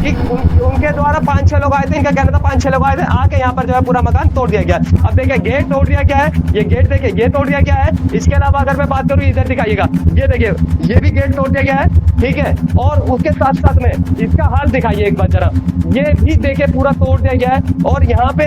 कि उनके द्वारा 5-6 लोग आए थे, इनका कहना था 5-6 लोग आए थे, आके यहाँ पर जो है पूरा मकान तोड़ दिया गया। अब देखिए गेट तोड़ दिया क्या है, ये गेट देखिए, ये तोड़ दिया क्या है। इसके अलावा अगर मैं बात करूँ, इधर दिखाइएगा, ये देखिए, ये भी गेट तोड़ दिया गया है, ठीक है। और उसके साथ साथ में इसका हाल दिखाइए एक बार जरा, ये भी देखिए पूरा तोड़ दिया गया है, और यहाँ पे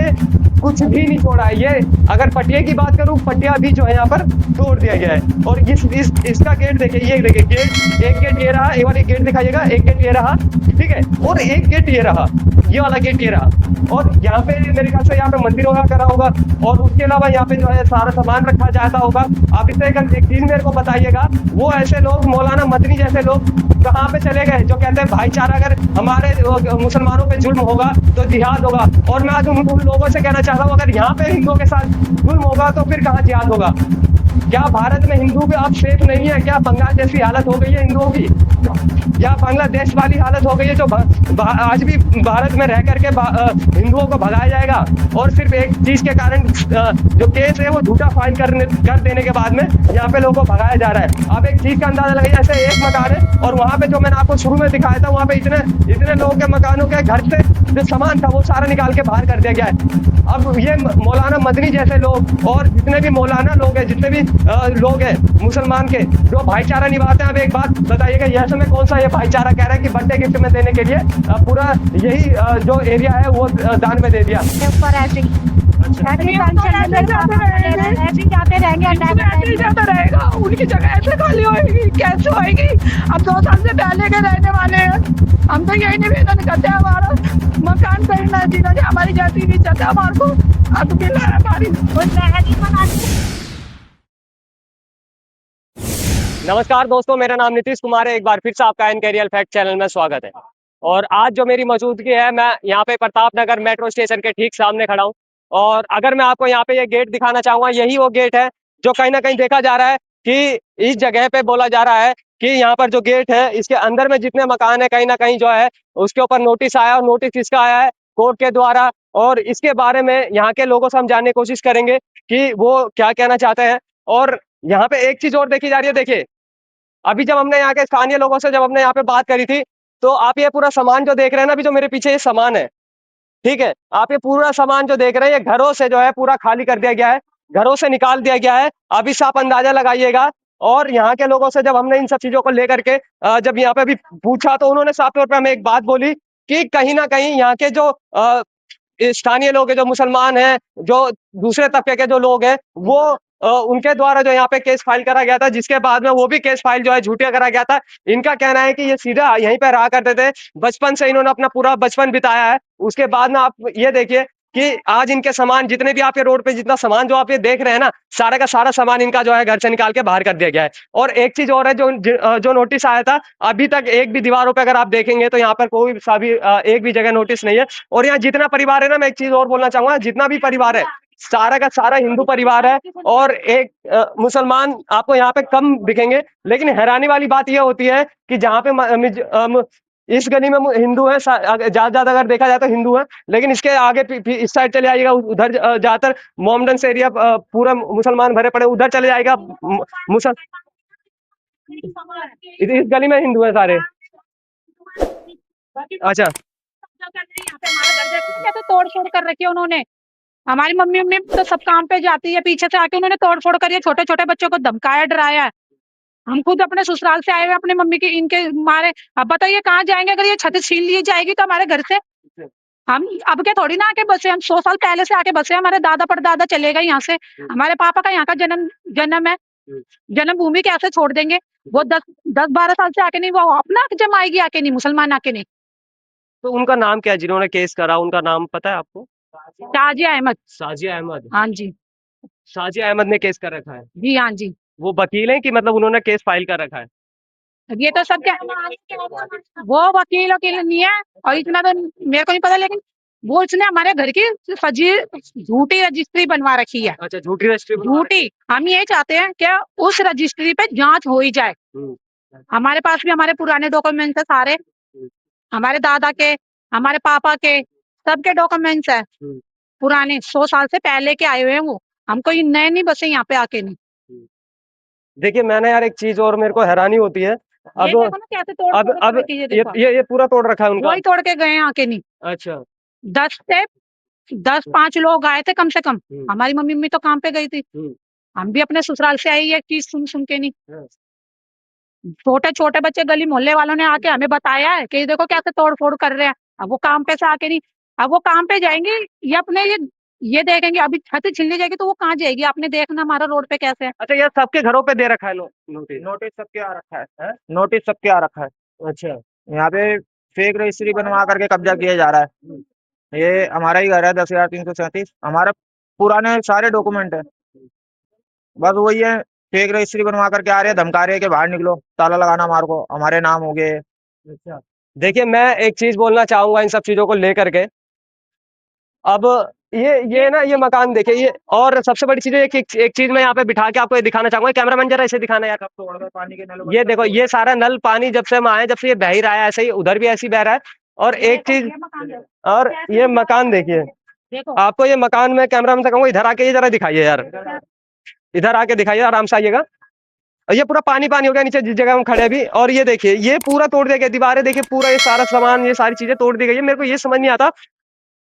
कुछ भी नहीं छोड़ा है। ये अगर पटिया की बात करूं, पटिया भी जो है यहाँ पर तोड़ दिया गया है। और इसका गेट देखिए, ये देखिए गेट, एक गेट ये रहा, एक बार गेट दिखाइएगा, एक गेट ये रहा, ठीक है, और एक गेट ये रहा, ये वाला गेट ये रहा। और यहाँ पे मेरे ख्याल से यहाँ पे मंदिर वगैरह करा होगा, और उसके अलावा यहाँ पे जो है सारा सामान रखा जाता होगा। आप इससे एक चीज मेरे को बताइएगा, वो ऐसे लोग मौलाना मदनी जैसे लोग कहाँ पे चले गए जो कहते हैं भाईचारा, अगर हमारे मुसलमानों पे जुल्म होगा तो जिहाद होगा। और मैं आज उन लोगों से कहना चाहता हूँ, अगर यहाँ पे हिंदुओं के साथ जुल्म होगा तो फिर कहाँ जिहाद होगा। क्या भारत में हिंदू भी आप सेफ नहीं है? क्या बंगाल जैसी हालत हो गई है हिंदुओं की, या बांग्लादेश वाली हालत हो गई है, जो आज भी भारत में रह करके हिंदुओं को भगाया जाएगा, और सिर्फ एक चीज के कारण जो केस है वो झूठा फाइल कर देने के बाद में यहाँ पे लोगों को भगाया जा रहा है। आप एक चीज का अंदाजा लगाइए, ऐसे एक मकान है और वहां पे जो मैंने आपको शुरू में दिखाया था, वहां पे इतने लोगों के मकानों के घर से जो सामान था वो सारा निकाल के बाहर कर दिया गया है। अब ये मौलाना मदनी जैसे लोग और जितने भी मौलाना लोग हैं, जितने भी लोग हैं मुसलमान के, जो भाईचारा निभाते हैं, अब एक बात बताइएगा, यह समय कौन सा ये भाईचारा कह रहा है कि बर्थडे गिफ्ट में देने के लिए पूरा यही जो एरिया है वो दान में दे दिया। जाते रहेगा, उनकी जगह ऐसे खाली होएगी, कैसे होएगी? अब 2 साल से पहले के रहने वाले हैं, हम तो यही निवेदन करते हैं, हमारा मकान कहीं ना जीना, हमारी जाति नहीं चाहते हमारे को, अब मिला है हमारी। नमस्कार दोस्तों, मेरा नाम नीतीश कुमार है। एक बार फिर से आपका एनकेरियल फैक्ट चैनल में स्वागत है। और आज जो मेरी मौजूदगी है, मैं यहाँ पे प्रताप नगर मेट्रो स्टेशन के ठीक सामने खड़ा हूँ। और अगर मैं आपको यहाँ पे ये गेट दिखाना चाहूंगा, यही वो गेट है जो कहीं ना कहीं देखा जा रहा है कि इस जगह पे बोला जा रहा है कि यहाँ पर जो गेट है, इसके अंदर में जितने मकान है, कहीं ना कहीं जो है उसके ऊपर नोटिस आया, और नोटिस किसका आया है? कोर्ट के द्वारा। और इसके बारे में यहाँ के लोगों से हम जानने की कोशिश करेंगे कि वो क्या कहना चाहते हैं। और यहाँ पे एक चीज और देखी जा रही है, देखिए, अभी जब हमने यहाँ के स्थानीय लोगों से जब हमने यहाँ पे बात करी थी, तो आप ये पूरा सामान जो देख रहे हैं ना, अभी जो मेरे पीछे ये सामान है, ठीक है, आप ये पूरा सामान जो देख रहे हैं, ये घरों से जो है पूरा खाली कर दिया गया है, घरों से निकाल दिया गया है। अभी से आप अंदाजा लगाइएगा। और यहाँ के लोगों से जब हमने इन सब चीजों को लेकर के जब यहाँ पे अभी पूछा, तो उन्होंने साफ तौर पे हमें एक बात बोली कि कहीं ना कहीं यहाँ के जो स्थानीय लोग हैं, जो मुसलमान हैं, जो दूसरे तबके के जो लोग हैं, वो उनके द्वारा जो यहाँ पे केस फाइल करा गया था, जिसके बाद में वो भी केस फाइल जो है झूठा करा गया था। इनका कहना है कि ये सीधा यहीं पे रहा करते थे, बचपन से इन्होंने अपना पूरा बचपन बिताया है। उसके बाद में आप ये देखिए कि आज इनके सामान जितने भी आप ये रोड पे जितना सामान जो आप ये देख रहे हैं ना, सारा का सारा सामान इनका जो है घर से निकाल के बाहर कर दिया गया है। और एक चीज और है, जो नोटिस आया था, अभी तक एक भी दीवारों पे अगर आप देखेंगे तो यहाँ पर कोई सा भी एक भी जगह नोटिस नहीं है। और यहाँ जितना परिवार है ना, मैं एक चीज और बोलना चाहूंगा, जितना भी परिवार है, सारा का सारा हिंदू परिवार है, और एक मुसलमान आपको यहाँ पे कम दिखेंगे। लेकिन हैरानी वाली बात यह होती है कि जहाँ पे इस गली में हिंदू है, ज्यादा ज्यादा अगर देखा जाए तो हिंदू है, लेकिन इसके आगे इस साइड चले जाइएगा, उधर ज्यादातर मोमडन से एरिया पूरा मुसलमान भरे पड़े, उधर चले जाएगा मुसल इस गली में हिंदू है सारे। अच्छा, तो तोड़ फोड़ कर रखी है उन्होंने। हमारी मम्मी मम्मी तो सब काम पे जाती है, पीछे से आके उन्होंने तोड़ फोड़ करी है, छोटे छोटे बच्चों को धमकाया डराया है। हम खुद अपने ससुराल से आए हुए अपने मम्मी के इनके मारे, अब बताइए कहाँ जाएंगे अगर ये छत छीन ली जाएगी तो हमारे घर से। हम अब के थोड़ी ना आके बसे, हम 100 साल पहले से आके बसे, हमारे दादा परदादा चले गए यहाँ से, हमारे पापा का यहाँ का जन्म जन्म है, जन्मभूमि कैसे छोड़ देंगे? वो 10-12 साल से आके नहीं, वो अपना जमाएगी आके नहीं, मुसलमान आके नहीं। तो उनका नाम क्या है जिन्होंने केस करा? उनका नाम पता है आपको? ताजिया अहमद। साजिया अहमद। हाँ जी। साजिया अहमद ने केस कर रखा है? जी हाँ जी। वो वकील हैं कि मतलब उन्होंने केस फाइल कर रखा है? अब ये तो सब क्या, वो वकील वकील नहीं है, और इतना तो मेरे को नहीं पता, लेकिन वो उसने हमारे घर की फर्जी झूठी रजिस्ट्री बनवा रखी है। अच्छा, झूठी रजिस्ट्री झूठी। हम ये चाहते हैं कि उस रजिस्ट्री पे जांच हो ही जाए। हमारे पास भी हमारे पुराने डॉक्यूमेंट्स है सारे, हमारे दादा के, हमारे पापा के, सबके डॉक्यूमेंट्स है पुराने, 100 साल से पहले के आए हुए हैं वो। हमको ये नए नहीं बसे यहाँ पे आके नहीं। देखिए, मैंने यार एक चीज और मेरे को हैरानी होती है, अब देखो ना कैसे तोड़ अब फोड़ कर रखी है, देखो ये पूरा तोड़ रखा है उनका। वही तोड़ के गए हैं आके नहीं। अच्छा। 10 से 10-5 लोग आए थे कम से कम। हमारी मम्मी तो काम पे गई थी। हम भी अपने ससुराल से आई है चीज सुन के नहीं। छोटे छोटे बच्चे गली मोहल्ले वालों ने आके हमें बताया है कि देखो कैसे तोड़ फोड़ कर रहे हैं। अब वो काम पे से आके नहीं, अब वो काम पे जाएंगे ये अपने ये देखेंगे। अभी छत छिलने जाएगी तो वो कहाँ जाएगी, आपने देखना हमारा रोड पे कैसे है। अच्छा, ये सबके घरों पे दे रखा है नोटिस? नोटिस सबके आ रखा है, नोटिस सबके आ रखा है। अच्छा। यहाँ पे फेक रजिस्ट्री बनवा करके कब्जा किया जा रहा है। ये हमारा ही घर है, 10,337। हमारा पुराने सारे डॉक्यूमेंट है, बस वही है, फेक रजिस्ट्री बनवा करके आ रहे हैं, धमका रहे हैं कि बाहर निकलो, ताला लगाना हमारे को, हमारे नाम हो गए। अच्छा, देखिए मैं एक चीज बोलना चाहूंगा इन सब चीजों को लेकर के। अब ये ना, ये मकान देखिए, ये और सबसे बड़ी चीज है, एक चीज मैं यहाँ पे बिठा के आपको ये दिखाना चाहूंगा। कैमरामैन जरा ऐसे दिखाना यार। पानी के नल ये देखो, ये सारा नल पानी जब से हम आए, जब से ये बह ही रहा है, ऐसे ही उधर भी ऐसे ही बह रहा है। और एक चीज, और ये मकान देखिए, देखो आपको ये मकान में कैमरामैन से कहूंगा इधर आके ये जरा दिखाइए यार, इधर आके दिखाइए, आराम से आइएगा। और ये पूरा पानी पानी हो गया नीचे जिस जगह हम खड़े अभी। और ये देखिए, ये पूरा तोड़ दिया गया, दीवारें देखिए, पूरा ये सारा सामान, ये सारी चीजें तोड़ दी गई है। मेरे को ये समझ नहीं आता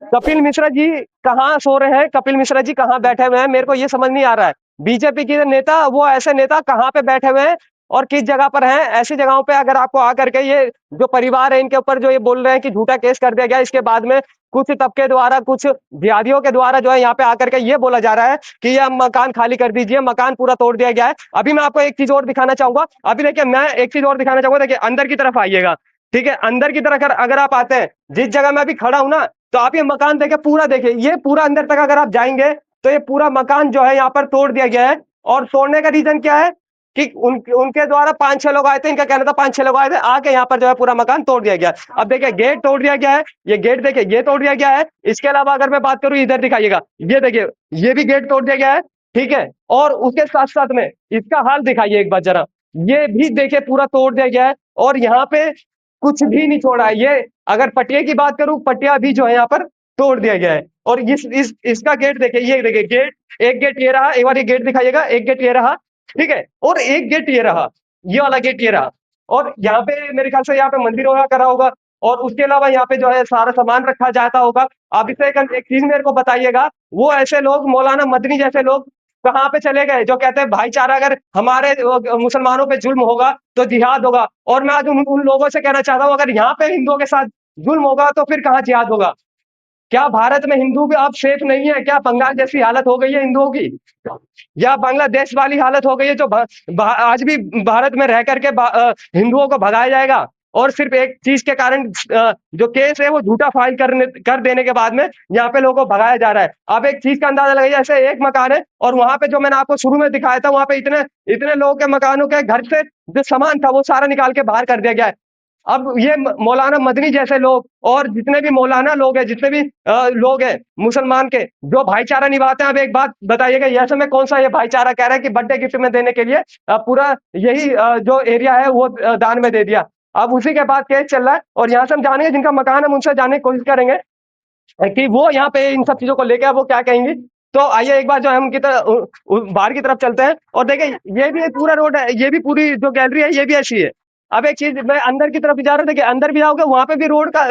कपिल मिश्रा जी कहाँ सो रहे हैं, कपिल मिश्रा जी कहाँ बैठे हुए हैं, मेरे को ये समझ नहीं आ रहा है। बीजेपी के नेता, वो ऐसे नेता कहाँ पे बैठे हुए हैं और किस जगह पर हैं? ऐसी जगहों पे अगर आपको आकर के ये जो परिवार है इनके ऊपर जो ये बोल रहे हैं कि झूठा केस कर दिया गया, इसके बाद में कुछ तबके द्वारा, कुछ जिहादियों के द्वारा जो है यहाँ पे आकर के ये बोला जा रहा है कि ये मकान खाली कर दीजिए, मकान पूरा तोड़ दिया गया है। अभी मैं आपको एक चीज और दिखाना चाहूंगा। अभी देखिए, मैं एक चीज और दिखाना चाहूंगा। देखिए अंदर की तरफ आइएगा, ठीक है? अंदर की तरफ अगर आप आते हैं, जिस जगह मैं अभी खड़ा हूं ना, तो आप ये मकान देखिए, पूरा देखिए, ये पूरा अंदर तक अगर आप जाएंगे तो ये पूरा मकान जो है यहाँ पर तोड़ दिया गया है। और तोड़ने का रीजन क्या है कि उनके द्वारा 5-6 लोग आए थे, इनका कहना था 5-6 लोग आए थे, आके यहाँ पर जो है पूरा मकान तोड़ दिया गया। अब देखिए, गेट तोड़ दिया गया है, ये गेट देखिए, ये तोड़ दिया गया है। इसके अलावा अगर मैं बात करूं, इधर दिखाइएगा, ये देखिए, ये भी गेट तोड़ दिया गया है, ठीक है? और उसके साथ साथ में इसका हाल दिखाइए एक बार जरा, ये भी देखिए पूरा तोड़ दिया गया है। और यहाँ पे कुछ भी नहीं छोड़ा है। ये अगर पटिया की बात करूं, पटिया भी जो है यहाँ पर तोड़ दिया गया है। और इसका गेट देखिए, ये देखिए गेट, एक गेट ये रहा, एक बार ये गेट दिखाइएगा, एक गेट ये रहा, ठीक है? और एक गेट ये रहा, ये वाला गेट ये रहा। और यहाँ पे मेरे ख्याल से यहाँ पे मंदिर वगैरह करा होगा, और उसके अलावा यहाँ पे जो है सारा सामान रखा जाता होगा। आप इसे एक चीज मेरे को बताइएगा, वो ऐसे लोग, मौलाना मदनी जैसे लोग कहाँ पे चले गए जो कहते हैं भाईचारा, अगर हमारे मुसलमानों पे जुल्म होगा तो जिहाद होगा। और मैं आज उन लोगों से कहना चाहता हूँ, अगर यहाँ पे हिंदुओं के साथ जुल्म होगा तो फिर कहाँ जिहाद होगा? क्या भारत में हिंदू भी अब सेफ नहीं है? क्या बंगाल जैसी हालत हो गई है हिंदुओं की, या बांग्लादेश वाली हालत हो गई है जो आज भी भारत में रह करके हिंदुओं को भगाया जाएगा? और सिर्फ एक चीज के कारण जो केस है वो झूठा फाइल कर देने के बाद में यहाँ पे लोगों को भगाया जा रहा है। आप एक चीज का अंदाजा लगाइए, जैसे एक मकान है और वहां पे जो मैंने आपको शुरू में दिखाया था, वहां पे इतने इतने लोगों के मकानों के घर से जो सामान था वो सारा निकाल के बाहर कर दिया गया है। अब ये मौलाना मदनी जैसे लोग और जितने भी मौलाना लोग हैं, जितने भी लोग हैं मुसलमान के, जो भाईचारा निभाते हैं, अब एक बात बताइएगा, ऐसे में कौन सा ये भाईचारा कह रहा है कि बर्थडे गिफ्ट में देने के लिए पूरा यही जो एरिया है वो दान में दे दिया? अब उसी के बाद केस चल रहा है। और यहाँ से हम जानेंगे, जिनका मकान, हम उनसे जानने की कोशिश करेंगे कि वो यहाँ पे इन सब चीजों को लेकर वो क्या कहेंगी। तो आइए एक बार जो है हम बाहर की तरफ चलते हैं और देखें, ये भी एक पूरा रोड है, ये भी पूरी जो गैलरी है ये भी ऐसी है। अब एक चीज, मैं अंदर की तरफ जा रहा था कि अंदर भी जाओगे वहां पे भी रोड का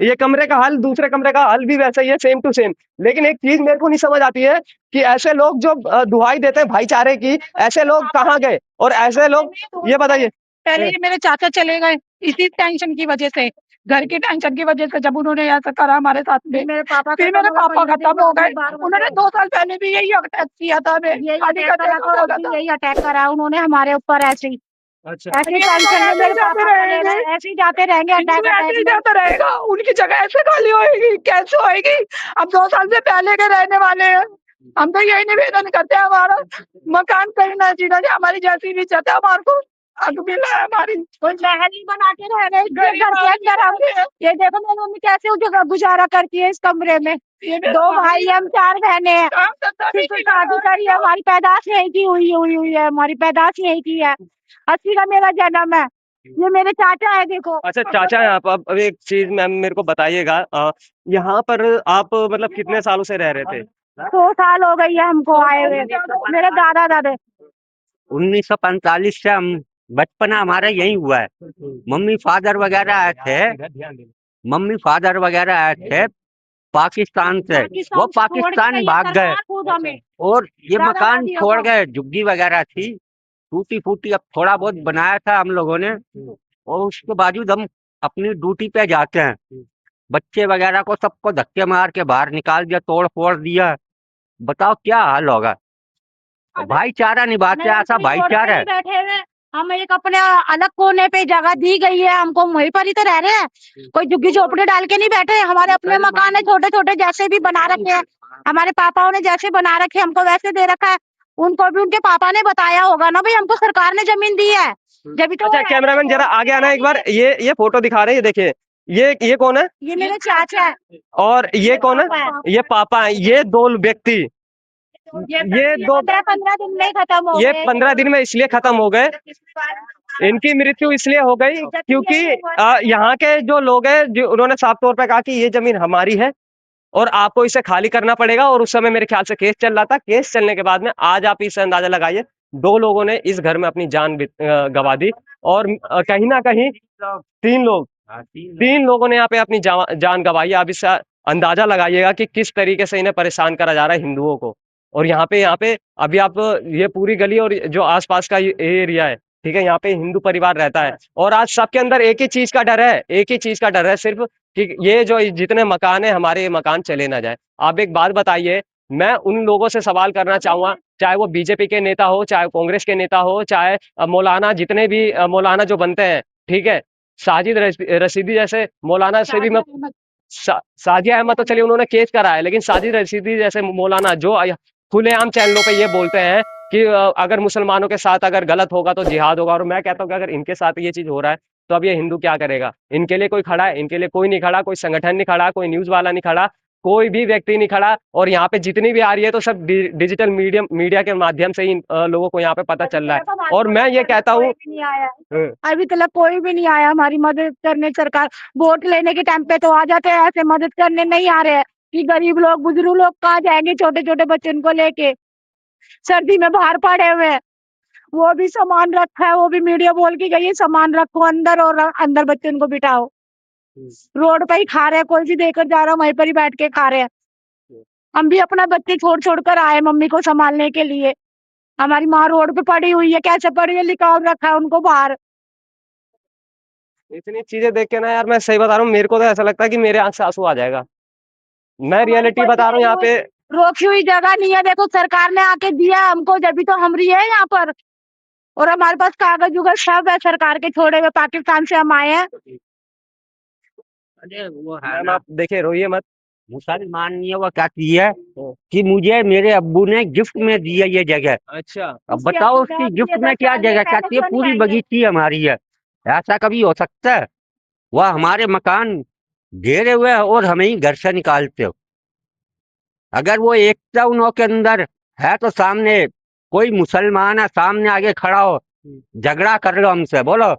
ये कमरे का हाल, दूसरे कमरे का हाल भी वैसा ही है, सेम टू सेम। लेकिन एक चीज मेरे को नहीं समझ आती है कि ऐसे लोग जो दुहाई देते हैं भाईचारे की, ऐसे लोग कहाँ गए? और ऐसे लोग, ये बताइए। पहले ये मेरे चाचा चले गए इसी टेंशन की वजह से, घर की टेंशन की वजह से। जब उन्होंने ऐसा करा हमारे साथ में, फिर मेरे पापा खत्म हो गए। उन्होंने 2 साल पहले भी यही अटैक किया था, यही अटैक करा उन्होंने हमारे ऊपर ऐसे ही। अच्छा, ऐसे टेंशन में मेरे पापा चले गए, ऐसे ही जाते रहेंगे, ऐसे ही जाता रहेगा। उनकी जगह ऐसे खाली होएगी, कैसे होएगी? अब 2 साल से पहले के रहने वाले हैं। हम तो यही निवेदन करते हैं, हमारा मकान कहीं ना जीना जाए, हमारी जैसी भी जगह हमारे को हक मिला है। हमारी कोई महल ही बना के रह रहे घर के अंदर। हम ये देखो मेरी मम्मी कैसे जगह गुजारा करती है इस कमरे में। 2 भाई हम 4 बहनें हैं, शादी करी है, हमारी पैदाश यही की हुई है, हमारी पैदाश यही की है। 80 का मेरा जन्म है। ये मेरे चाचा है, देखो। अच्छा चाचा है आप। अब एक चीज मैम मेरे को बताइएगा, यहाँ पर आप मतलब कितने सालों से रह रहे थे? 2 साल हो गई है हमको आए हुए, मेरे दादा दादे। 1945 से हम बचपना हमारा यही हुआ है। मम्मी फादर वगैरह आए थे, मम्मी फादर वगैरह आए थे पाकिस्तान से, वो पाकिस्तान भाग गए और ये मकान छोड़ गए। झुग्गी वगैरह थी टूटी फूटी, अब थोड़ा बहुत बनाया था हम लोगों ने, और उसके बावजूद हम अपनी ड्यूटी पे जाते हैं। बच्चे वगैरह को सबको धक्के मार के बाहर निकाल दिया, तोड़ फोड़ दिया। बताओ क्या हाल होगा। भाईचारा निभाते हैं, ऐसा भाईचारा है। बैठे हुए हम एक अपने अलग कोने पे जगह दी गई है हमको, वहीं पर ही तो रह रहे हैं। कोई झुग्गी झोपड़ी डाल के नहीं बैठे। हमारे अपने मकान है छोटे छोटे, जैसे भी बना रखे हैं। हमारे पापाओं ने जैसे बना रखे हमको वैसे दे रखा है। उनको भी उनके पापा ने बताया होगा ना भाई, हमको सरकार ने जमीन दी है। जब तो अच्छा कैमरामैन जरा आगे आना एक बार। ये फोटो दिखा रहे हैं, ये देखिए। ये कौन है? ये मेरे चाचा है। और ये कौन है? ये पापा है। ये दो व्यक्ति, ये दो 15 दिन में खत्म हो ये गए। 15 दिन में इसलिए खत्म हो गए, इनकी मृत्यु इसलिए हो गई क्योंकि यहाँ के जो लोग हैं, जो उन्होंने साफ तौर पे कहा कि ये जमीन हमारी है और आपको इसे खाली करना पड़ेगा। और उस समय मेरे ख्याल से केस चल रहा था। केस चलने के बाद में आज आप इससे अंदाजा लगाइए, दो लोगों ने इस घर में अपनी जान गंवा दी। और कहीं ना कहीं तीन लोगों ने यहाँ पे अपनी जान गंवाई है। आप इससे अंदाजा लगाइएगा कि किस तरीके से इन्हें परेशान करा जा रहा है हिंदुओं को। और यहाँ पे अभी आप ये पूरी गली और जो आसपास का एरिया है, ठीक है, यहाँ पे हिंदू परिवार रहता है। और आज सबके अंदर एक ही चीज का डर है, एक ही चीज का डर है सिर्फ, कि ये जो जितने मकान है हमारे, ये मकान चले ना जाए। आप एक बात बताइए, मैं उन लोगों से सवाल करना चाहूंगा, चाहे वो बीजेपी के नेता हो, चाहे कांग्रेस के नेता हो, चाहे मौलाना, जितने भी मौलाना जो बनते हैं, ठीक है, साजिद रशीदी जैसे मौलाना से भी मैं साजिया अहमद तो चलिए उन्होंने केस करा है, लेकिन साजिद रशीदी जैसे मौलाना जो खुलेआम चैनलों पे ये बोलते हैं कि अगर मुसलमानों के साथ अगर गलत होगा तो जिहाद होगा। और मैं कहता हूँ कि अगर इनके साथ ये चीज हो रहा है तो अब ये हिंदू क्या करेगा? इनके लिए कोई खड़ा है? इनके लिए कोई नहीं खड़ा, कोई संगठन नहीं खड़ा, कोई न्यूज वाला नहीं खड़ा, कोई भी व्यक्ति नहीं खड़ा। और यहाँ पे जितनी भी आ रही है तो सब डिजिटल मीडिया के माध्यम से ही लोगों को यहाँ पे पता चल रहा है। और मैं ये कहता हूँ अभी तक कोई भी नहीं आया हमारी मदद करने। सरकार वोट लेने के टाइम पे तो आ जाते हैं, ऐसे मदद करने नहीं आ रहे हैं। कि गरीब लोग बुजुर्ग लोग कहाँ जाएंगे छोटे छोटे बच्चों को लेके, सर्दी में बाहर पड़े हुए हैं। वो भी सामान रखा है, वो भी मीडिया बोल के गई है सामान रखो अंदर और अंदर बच्चों को बिठाओ। रोड पे ही खा रहे हैं, कोई भी देकर जा रहा है वहीं पर ही बैठ के खा रहे हैं। हम भी अपना बच्चे छोड़ छोड़ कर आए मम्मी को संभालने के लिए। हमारी माँ रोड पे पड़ी हुई है, कैसे पड़ी है, लिकाव रखा है उनको बाहर। इतनी चीजें देख के ना यार, मैं सही बता रहा हूँ, मेरे को तो ऐसा लगता है कि मेरे आंख से आंसू आ जाएगा। मैं रियलिटी बता रहा हूँ यहाँ पे। रोकी हुई जगह नहीं है, देखो सरकार ने आके दिया हमको, जब भी तो हम रही है यहाँ पर। और हमारे पास कागज उगज सब है सरकार के छोड़े हुए, पाकिस्तान से हम आए हैं। अरे वो है मैम ना, आप देखिए, रोइए मत। मुसलमान नहीं है, वो क्या की है कि मुझे मेरे अब्बू ने गिफ्ट में दी है ये जगह। अच्छा, अब बताओ उसकी गिफ्ट में क्या जगह, कहती है पूरी बगीची हमारी है। ऐसा कभी हो सकता है? वह हमारे मकान घेरे हुए है और हमें ही घर से निकालते हो। अगर वो एकता उन्हों के अंदर है तो सामने कोई मुसलमान है, सामने आगे खड़ा हो, झगड़ा कर लो हमसे, बोलो।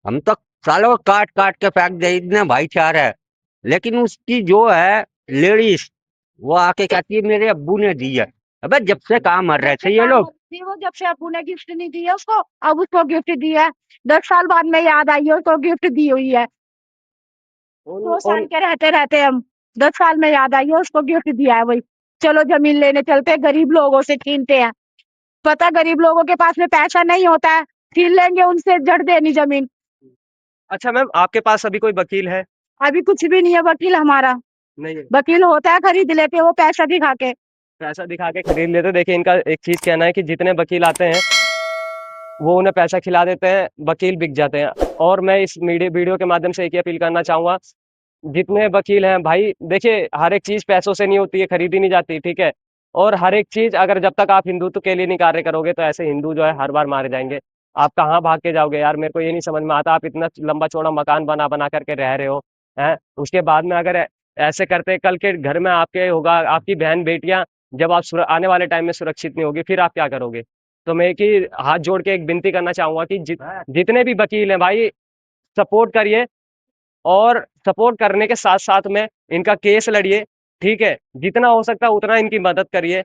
हम तो सालों काट काट के फेंक दे, इतने भाईचारा है। लेकिन उसकी जो है लेडीज, वो आके कहती है मेरे अब्बू ने दी है। अबे जब से कहाँ मर रहे थे ये लोग। वो जब से अब्बू ने गिफ्ट नहीं दी है उसको, अब उसको गिफ्ट दिया है। 10 साल बाद में याद आई है उसको गिफ्ट दी हुई है। 2 साल के रहते रहते हम 10 साल में याद आई है उसको गिफ्ट दिया है। वही चलो जमीन लेने चलते हैं, गरीब लोगों से छीनते हैं। पता गरीब लोगों के पास में पैसा नहीं होता है, छीन लेंगे उनसे जड़ देनी जमीन। अच्छा मैम, आपके पास अभी कोई वकील है? अभी कुछ भी नहीं है वकील हमारा। नहीं है। वकील होता है खरीद लेते वो पैसा दिखा के। पैसा दिखा के खरीद लेते। देखिए इनका एक चीज कहना है कि जितने वकील आते हैं वो उन्हें पैसा खिला देते हैं, वकील बिक जाते हैं। और मैं इस वीडियो के माध्यम से एक ही अपील करना चाहूंगा, जितने वकील हैं भाई, देखिए हर एक चीज पैसों से नहीं होती है, खरीदी नहीं जाती, ठीक है। और हर एक चीज अगर जब तक आप हिंदुत्व के लिए नहीं कार्य करोगे तो ऐसे हिंदू जो है हर बार मारे जाएंगे। आप कहाँ भाग के जाओगे यार? मेरे को ये नहीं समझ में आता। आप इतना लंबा चौड़ा मकान बना बना करके रह रहे हो, हैं, उसके बाद में अगर ऐसे करते, कल के घर में आपके होगा, आपकी बहन बेटियां जब आप आने वाले टाइम में सुरक्षित नहीं होगी, फिर आप क्या करोगे? तो मैं एक ही हाथ जोड़ के एक विनती करना चाहूंगा कि जितने भी वकील हैं भाई, सपोर्ट करिए। और सपोर्ट करने के साथ साथ में इनका केस लड़िए, ठीक है, जितना हो सकता है उतना इनकी मदद करिए।